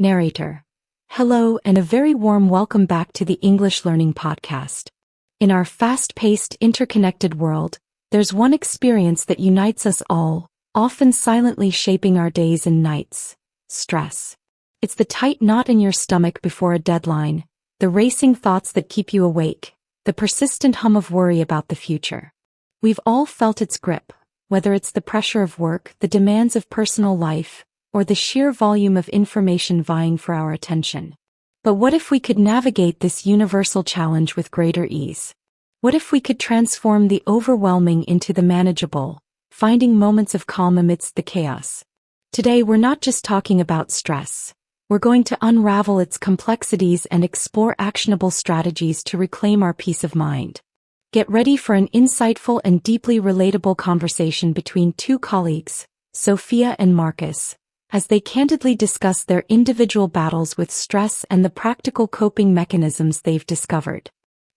Narrator. Hello and a very warm welcome back to the English Learning Podcast. In our fast-paced, interconnected world, there's one experience that unites us all, often silently shaping our days and nights: stress. It's the tight knot in your stomach before a deadline, the racing thoughts that keep you awake, the persistent hum of worry about the future. We've all felt its grip, whether it's the pressure of work, the demands of personal life, or the sheer volume of information vying for our attention. But what if we could navigate this universal challenge with greater ease? What if we could transform the overwhelming into the manageable, finding moments of calm amidst the chaos? Today we're not just talking about stress. We're going to unravel its complexities and explore actionable strategies to reclaim our peace of mind. Get ready for an insightful and deeply relatable conversation between two colleagues, Sophia and Marcus, as they candidly discuss their individual battles with stress and the practical coping mechanisms they've discovered.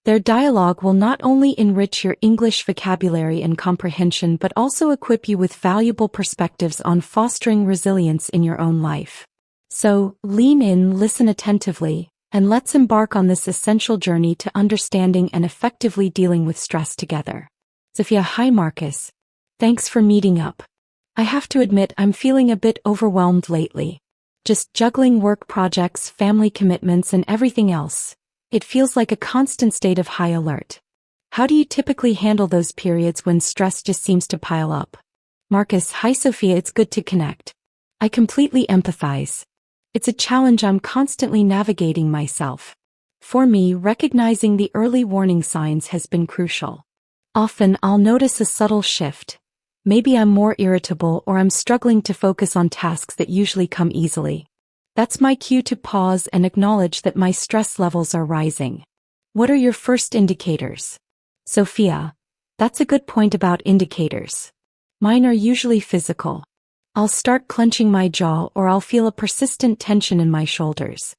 Their dialogue will not only enrich your English vocabulary and comprehension but also equip you with valuable perspectives on fostering resilience in your own life. So, lean in, listen attentively, and let's embark on this essential journey to understanding and effectively dealing with stress together. Sophia: Hi Marcus. Thanks for meeting up. I have to admit I'm feeling a bit overwhelmed lately. Just juggling work projects, family commitments, and everything else. It feels like a constant state of high alert. How do you typically handle those periods when stress just seems to pile up? Marcus: Hi Sophia, it's good to connect. I completely empathize. It's a challenge I'm constantly navigating myself. For me, recognizing the early warning signs has been crucial. Often I'll notice a subtle shift. Maybe I'm more irritable or I'm struggling to focus on tasks that usually come easily. That's my cue to pause and acknowledge that my stress levels are rising. What are your first indicators? Sophia: That's a good point about indicators. Mine are usually physical. I'll start clenching my jaw or I'll feel a persistent tension in my shoulders.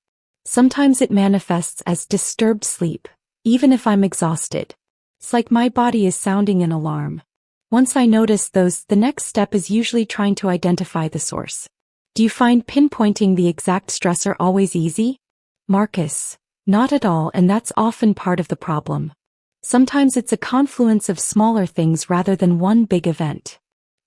Sometimes it manifests as disturbed sleep, even if I'm exhausted. It's like my body is sounding an alarm. Once I notice those, the next step is usually trying to identify the source. Do you find pinpointing the exact stressor always easy? Marcus: Not at all, and that's often part of the problem. Sometimes it's a confluence of smaller things rather than one big event.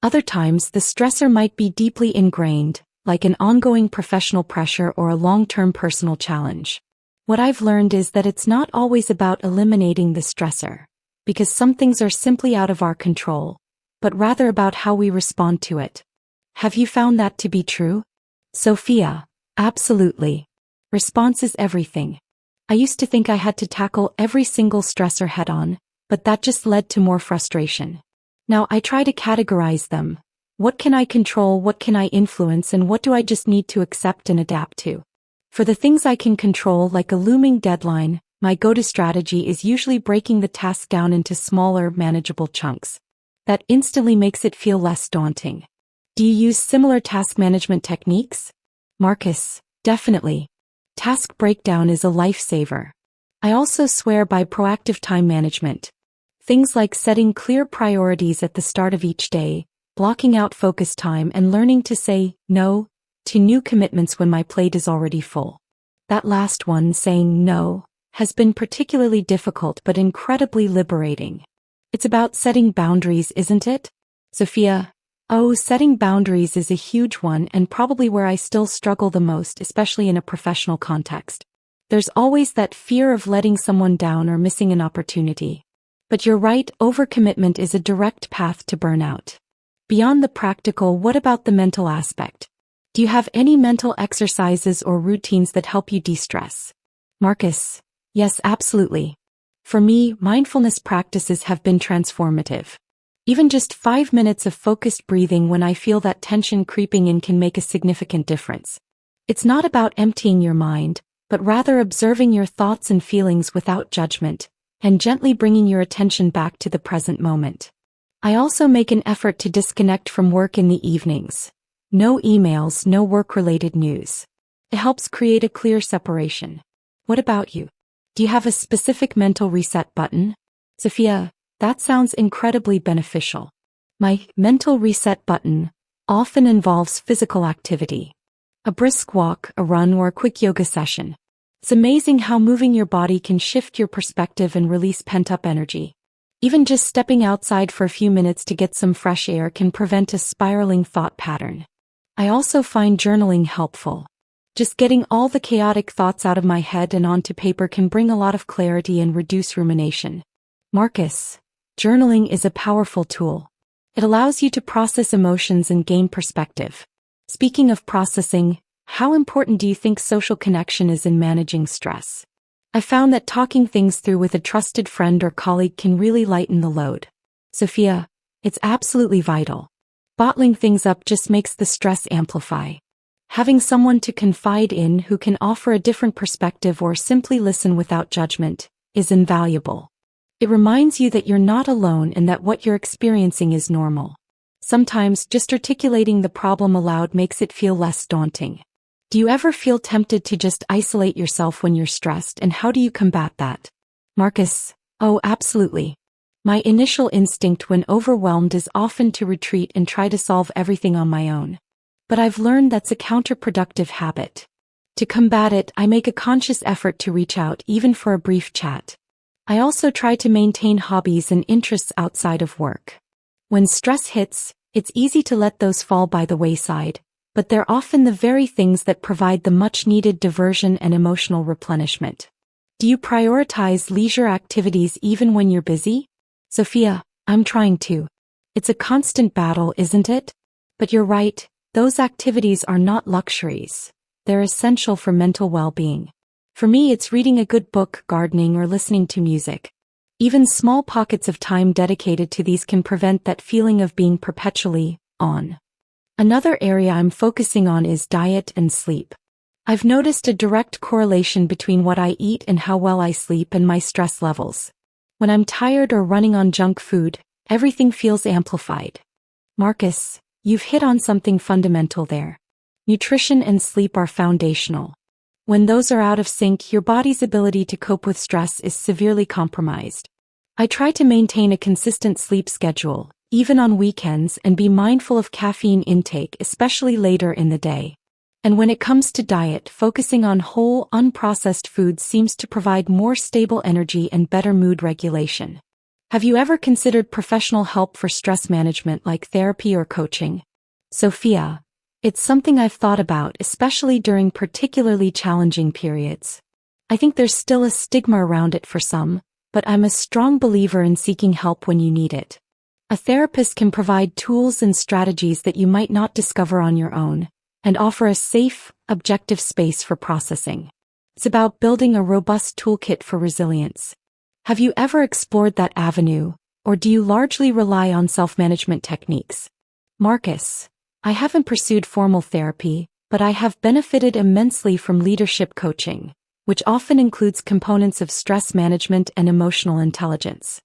Other times the stressor might be deeply ingrained, like an ongoing professional pressure or a long-term personal challenge. What I've learned is that it's not always about eliminating the stressor, because some things are simply out of our control, but rather about how we respond to it. Have you found that to be true? Sophia: Absolutely. Response is everything. I used to think I had to tackle every single stressor head-on, but that just led to more frustration. Now I try to categorize them. What can I control, what can I influence, and what do I just need to accept and adapt to? For the things I can control, like a looming deadline, my go-to strategy is usually breaking the task down into smaller, manageable chunks. That instantly makes it feel less daunting. Do you use similar task management techniques? Marcus: Definitely. Task breakdown is a lifesaver. I also swear by proactive time management. Things like setting clear priorities at the start of each day, blocking out focus time, and learning to say no to new commitments when my plate is already full. That last one, saying no, has been particularly difficult but incredibly liberating. It's about setting boundaries, isn't it? Sophia: Oh, setting boundaries is a huge one and probably where I still struggle the most, especially in a professional context. There's always that fear of letting someone down or missing an opportunity. But you're right, overcommitment is a direct path to burnout. Beyond the practical, what about the mental aspect? Do you have any mental exercises or routines that help you de-stress? Marcus: Yes, absolutely. For me, mindfulness practices have been transformative. Even just 5 minutes of focused breathing when I feel that tension creeping in can make a significant difference. It's not about emptying your mind, but rather observing your thoughts and feelings without judgment, and gently bringing your attention back to the present moment. I also make an effort to disconnect from work in the evenings. No emails, no work-related news. It helps create a clear separation. What about you? Do you have a specific mental reset button? Sophia: That sounds incredibly beneficial. My mental reset button often involves physical activity. A brisk walk, a run, or a quick yoga session. It's amazing how moving your body can shift your perspective and release pent-up energy. Even just stepping outside for a few minutes to get some fresh air can prevent a spiraling thought pattern. I also find journaling helpful. Just getting all the chaotic thoughts out of my head and onto paper can bring a lot of clarity and reduce rumination. Marcus, journaling is a powerful tool. It allows you to process emotions and gain perspective. Speaking of processing, how important do you think social connection is in managing stress? I found that talking things through with a trusted friend or colleague can really lighten the load. Sophia, it's absolutely vital. Bottling things up just makes the stress amplify. Having someone to confide in who can offer a different perspective or simply listen without judgment is invaluable. It reminds you that you're not alone and that what you're experiencing is normal. Sometimes just articulating the problem aloud makes it feel less daunting. Do you ever feel tempted to just isolate yourself when you're stressed, and how do you combat that? Marcus, oh, absolutely. My initial instinct when overwhelmed is often to retreat and try to solve everything on my own. But I've learned that's a counterproductive habit. To combat it, I make a conscious effort to reach out, even for a brief chat. I also try to maintain hobbies and interests outside of work. When stress hits, it's easy to let those fall by the wayside, but they're often the very things that provide the much-needed diversion and emotional replenishment. Do you prioritize leisure activities even when you're busy? Sophia, I'm trying to. It's a constant battle, isn't it? But you're right, those activities are not luxuries. They're essential for mental well-being. For me, it's reading a good book, gardening, or listening to music. Even small pockets of time dedicated to these can prevent that feeling of being perpetually on. Another area I'm focusing on is diet and sleep. I've noticed a direct correlation between what I eat and how well I sleep and my stress levels. When I'm tired or running on junk food, everything feels amplified. Marcus, you've hit on something fundamental there. Nutrition and sleep are foundational. When those are out of sync, your body's ability to cope with stress is severely compromised. I try to maintain a consistent sleep schedule, even on weekends, and be mindful of caffeine intake, especially later in the day. And when it comes to diet, focusing on whole, unprocessed foods seems to provide more stable energy and better mood regulation. Have you ever considered professional help for stress management like therapy or coaching? Sophia, it's something I've thought about, especially during particularly challenging periods. I think there's still a stigma around it for some, but I'm a strong believer in seeking help when you need it. A therapist can provide tools and strategies that you might not discover on your own, and offer a safe, objective space for processing. It's about building a robust toolkit for resilience. Have you ever explored that avenue, or do you largely rely on self-management techniques? Marcus, I haven't pursued formal therapy, but I have benefited immensely from leadership coaching, which often includes components of stress management and emotional intelligence.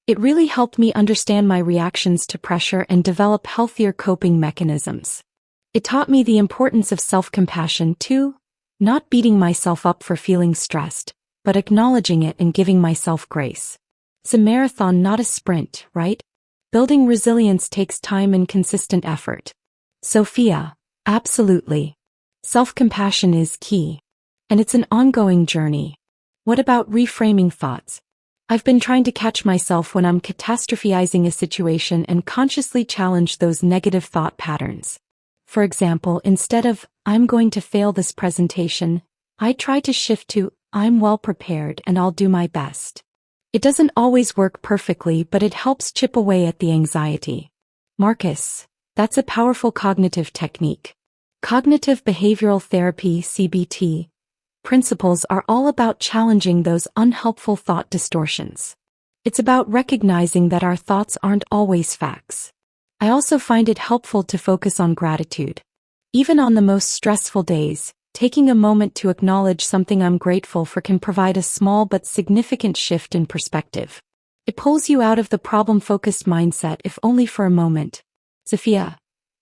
It really helped me understand my reactions to pressure and develop healthier coping mechanisms. It taught me the importance of self-compassion too, not beating myself up for feeling stressed, but acknowledging it and giving myself grace. It's a marathon, not a sprint, right? Building resilience takes time and consistent effort. Sophia, absolutely. Self-compassion is key. And it's an ongoing journey. What about reframing thoughts? I've been trying to catch myself when I'm catastrophizing a situation and consciously challenge those negative thought patterns. For example, instead of, I'm going to fail this presentation, I try to shift to, I'm well prepared and I'll do my best. It doesn't always work perfectly, but it helps chip away at the anxiety. Marcus, that's a powerful cognitive technique. Cognitive behavioral therapy, CBT, principles are all about challenging those unhelpful thought distortions. It's about recognizing that our thoughts aren't always facts. I also find it helpful to focus on gratitude. Even on the most stressful days, taking a moment to acknowledge something I'm grateful for can provide a small but significant shift in perspective. It pulls you out of the problem-focused mindset, if only for a moment. Sophia,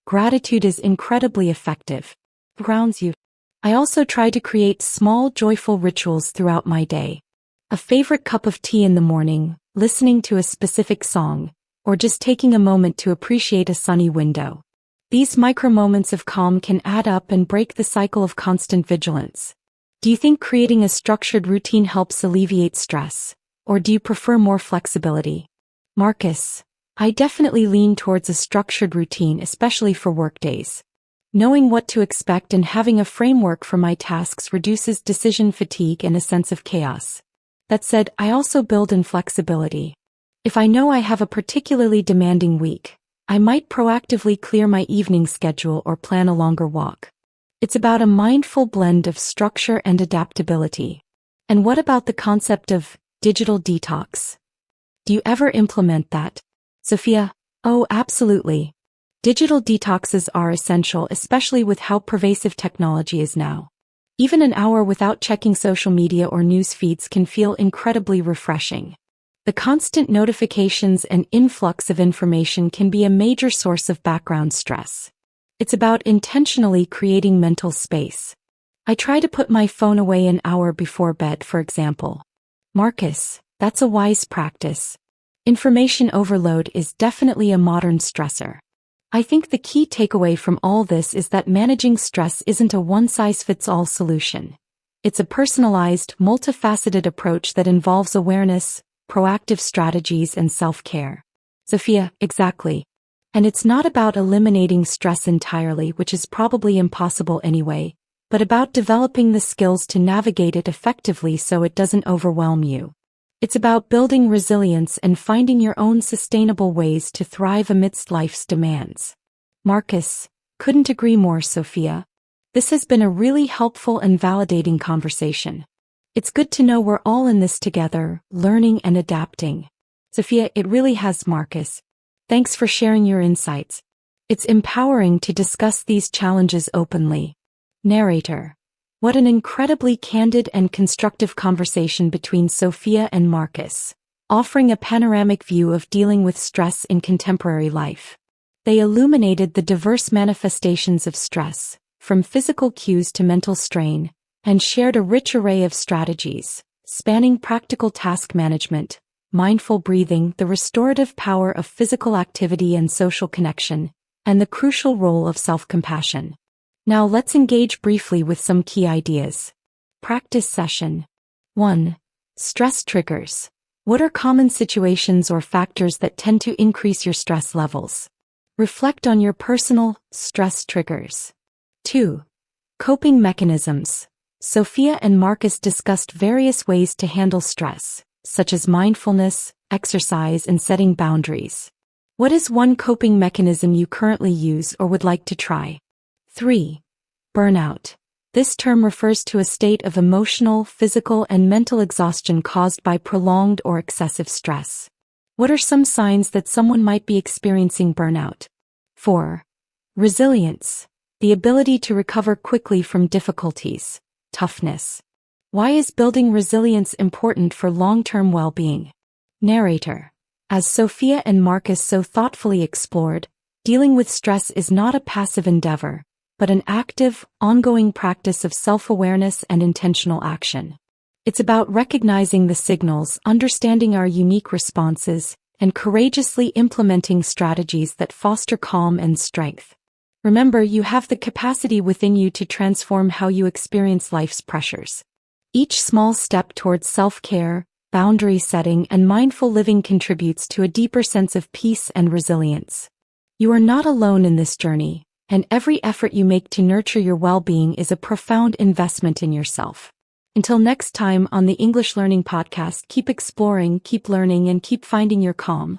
gratitude is incredibly effective. It grounds you. I also try to create small, joyful rituals throughout my day. A favorite cup of tea in the morning, listening to a specific song, or just taking a moment to appreciate a sunny window. These micro moments of calm can add up and break the cycle of constant vigilance. Do you think creating a structured routine helps alleviate stress, or do you prefer more flexibility? Marcus: I definitely lean towards a structured routine, especially for workdays. Knowing what to expect and having a framework for my tasks reduces decision fatigue and a sense of chaos. That said, I also build in flexibility. If I know I have a particularly demanding week, I might proactively clear my evening schedule or plan a longer walk. It's about a mindful blend of structure and adaptability. And what about the concept of digital detox? Do you ever implement that? Sophia: Oh, absolutely. Digital detoxes are essential, especially with how pervasive technology is now. Even an hour without checking social media or news feeds can feel incredibly refreshing. The constant notifications and influx of information can be a major source of background stress. It's about intentionally creating mental space. I try to put my phone away an hour before bed, for example. Marcus: That's a wise practice. Information overload is definitely a modern stressor. I think the key takeaway from all this is that managing stress isn't a one-size-fits-all solution. It's a personalized, multifaceted approach that involves awareness, proactive strategies, and self-care. Sophia: Exactly. And it's not about eliminating stress entirely, which is probably impossible anyway, but about developing the skills to navigate it effectively so it doesn't overwhelm you. It's about building resilience and finding your own sustainable ways to thrive amidst life's demands. Marcus: Couldn't agree more, Sophia. This has been a really helpful and validating conversation. It's good to know we're all in this together, learning and adapting. Sophia: It really has, Marcus. Thanks for sharing your insights. It's empowering to discuss these challenges openly. Narrator: What an incredibly candid and constructive conversation between Sophia and Marcus, offering a panoramic view of dealing with stress in contemporary life. They illuminated the diverse manifestations of stress, from physical cues to mental strain, and shared a rich array of strategies, spanning practical task management, mindful breathing, the restorative power of physical activity and social connection, and the crucial role of self-compassion. Now let's engage briefly with some key ideas. Practice session. 1. Stress triggers. What are common situations or factors that tend to increase your stress levels? Reflect on your personal stress triggers. 2. Coping mechanisms. Sophia and Marcus discussed various ways to handle stress, such as mindfulness, exercise, and setting boundaries. What is one coping mechanism you currently use or would like to try? 3. Burnout. This term refers to a state of emotional, physical, and mental exhaustion caused by prolonged or excessive stress. What are some signs that someone might be experiencing burnout? 4. Resilience. The ability to recover quickly from difficulties. Toughness. Why is building resilience important for long-term well-being? Narrator: As Sophia and Marcus so thoughtfully explored, dealing with stress is not a passive endeavor, but an active, ongoing practice of self-awareness and intentional action. It's about recognizing the signals, understanding our unique responses, and courageously implementing strategies that foster calm and strength. Remember, you have the capacity within you to transform how you experience life's pressures. Each small step towards self-care, boundary setting, and mindful living contributes to a deeper sense of peace and resilience. You are not alone in this journey, and every effort you make to nurture your well-being is a profound investment in yourself. Until next time on the English Learning Podcast, keep exploring, keep learning, and keep finding your calm.